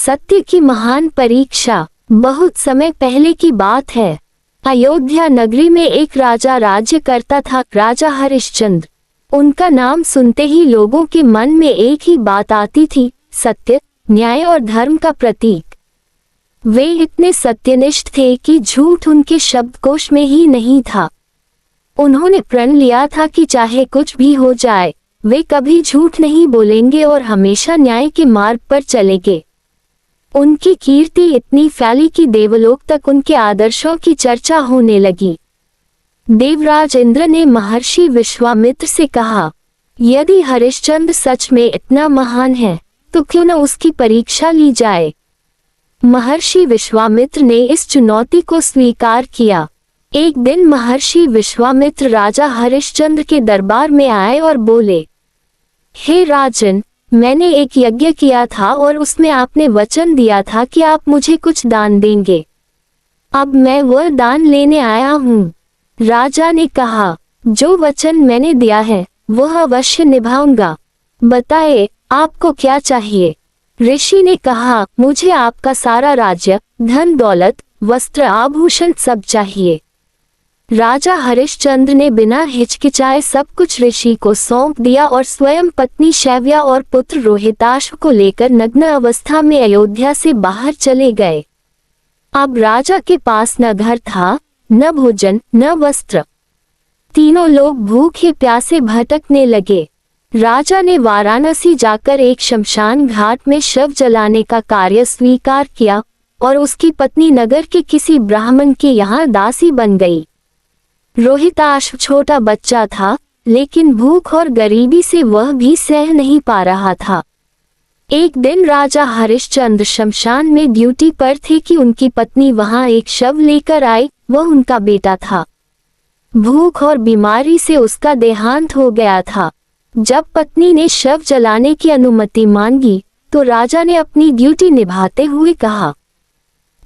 सत्य की महान परीक्षा। बहुत समय पहले की बात है। अयोध्या नगरी में एक राजा राज्य करता था, राजा हरिश्चंद्र। उनका नाम सुनते ही लोगों के मन में एक ही बात आती थी, सत्य, न्याय और धर्म का प्रतीक। वे इतने सत्यनिष्ठ थे कि झूठ उनके शब्दकोश में ही नहीं था। उन्होंने प्रण लिया था कि चाहे कुछ भी हो जाए, वे कभी झूठ नहीं बोलेंगे और हमेशा न्याय के मार्ग पर चलेंगे। उनकी कीर्ति इतनी फैली कि देवलोक तक उनके आदर्शों की चर्चा होने लगी। देवराज इंद्र ने महर्षि विश्वामित्र से कहा, यदि हरिश्चंद्र सच में इतना महान है तो क्यों न उसकी परीक्षा ली जाए। महर्षि विश्वामित्र ने इस चुनौती को स्वीकार किया। एक दिन महर्षि विश्वामित्र राजा हरिश्चंद्र के दरबार में आए और बोले, हे राजन, मैंने एक यज्ञ किया था और उसमें आपने वचन दिया था कि आप मुझे कुछ दान देंगे। अब मैं वह दान लेने आया हूँ। राजा ने कहा, जो वचन मैंने दिया है वह अवश्य निभाऊंगा। बताए, आपको क्या चाहिए। ऋषि ने कहा, मुझे आपका सारा राज्य, धन दौलत, वस्त्र आभूषण सब चाहिए। राजा हरिश्चंद्र ने बिना हिचकिचाए सब कुछ ऋषि को सौंप दिया और स्वयं पत्नी शैव्या और पुत्र रोहिताश्व को लेकर नग्न अवस्था में अयोध्या से बाहर चले गए। अब राजा के पास न घर था, न भोजन, न वस्त्र। तीनों लोग भूखे प्यासे भटकने लगे। राजा ने वाराणसी जाकर एक शमशान घाट में शव जलाने का कार्य स्वीकार किया और उसकी पत्नी नगर के किसी ब्राह्मण के यहाँ दासी बन गई। रोहिताश्व छोटा बच्चा था, लेकिन भूख और गरीबी से वह भी सह नहीं पा रहा था। एक दिन राजा हरिश्चंद्र शमशान में ड्यूटी पर थे कि उनकी पत्नी वहां एक शव लेकर आई। वह उनका बेटा था। भूख और बीमारी से उसका देहांत हो गया था। जब पत्नी ने शव जलाने की अनुमति मांगी तो राजा ने अपनी ड्यूटी निभाते हुए कहा,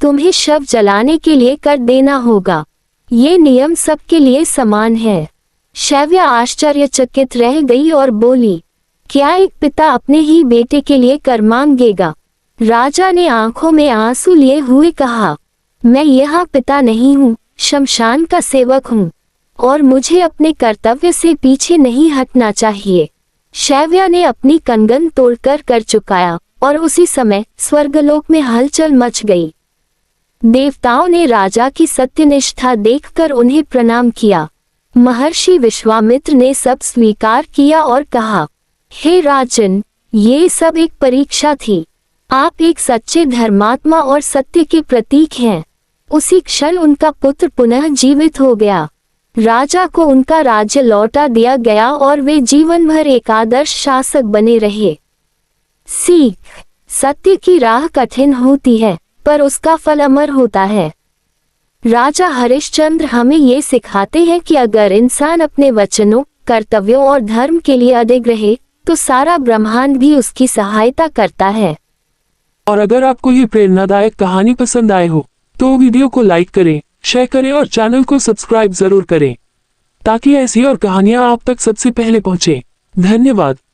तुम्हें शव जलाने के लिए कर देना होगा। ये नियम सबके लिए समान है। शैव्या आश्चर्यचकित रह गई और बोली, क्या एक पिता अपने ही बेटे के लिए कर मांगेगा। राजा ने आंखों में आंसू लिए हुए कहा, मैं यहाँ पिता नहीं हूँ, शमशान का सेवक हूँ और मुझे अपने कर्तव्य से पीछे नहीं हटना चाहिए। शैव्या ने अपनी कंगन तोड़कर कर चुकाया और उसी समय स्वर्गलोक में हलचल मच गई। देवताओं ने राजा की सत्यनिष्ठा देखकर उन्हें प्रणाम किया। महर्षि विश्वामित्र ने सब स्वीकार किया और कहा, हे राजन, ये सब एक परीक्षा थी। आप एक सच्चे धर्मात्मा और सत्य के प्रतीक हैं। उसी क्षण उनका पुत्र पुनः जीवित हो गया। राजा को उनका राज्य लौटा दिया गया और वे जीवन भर एक आदर्श शासक बने रहे। सीख, सत्य की राह कठिन होती है पर उसका फल अमर होता है। राजा हरिश्चंद्र हमें ये सिखाते हैं कि अगर इंसान अपने वचनों, कर्तव्यों और धर्म के लिए अडिग रहे तो सारा ब्रह्मांड भी उसकी सहायता करता है। और अगर आपको ये प्रेरणादायक कहानी पसंद आए हो तो वीडियो को लाइक करें, शेयर करें और चैनल को सब्सक्राइब जरूर करें ताकि ऐसी और कहानियां आप तक सबसे पहले पहुंचे। धन्यवाद।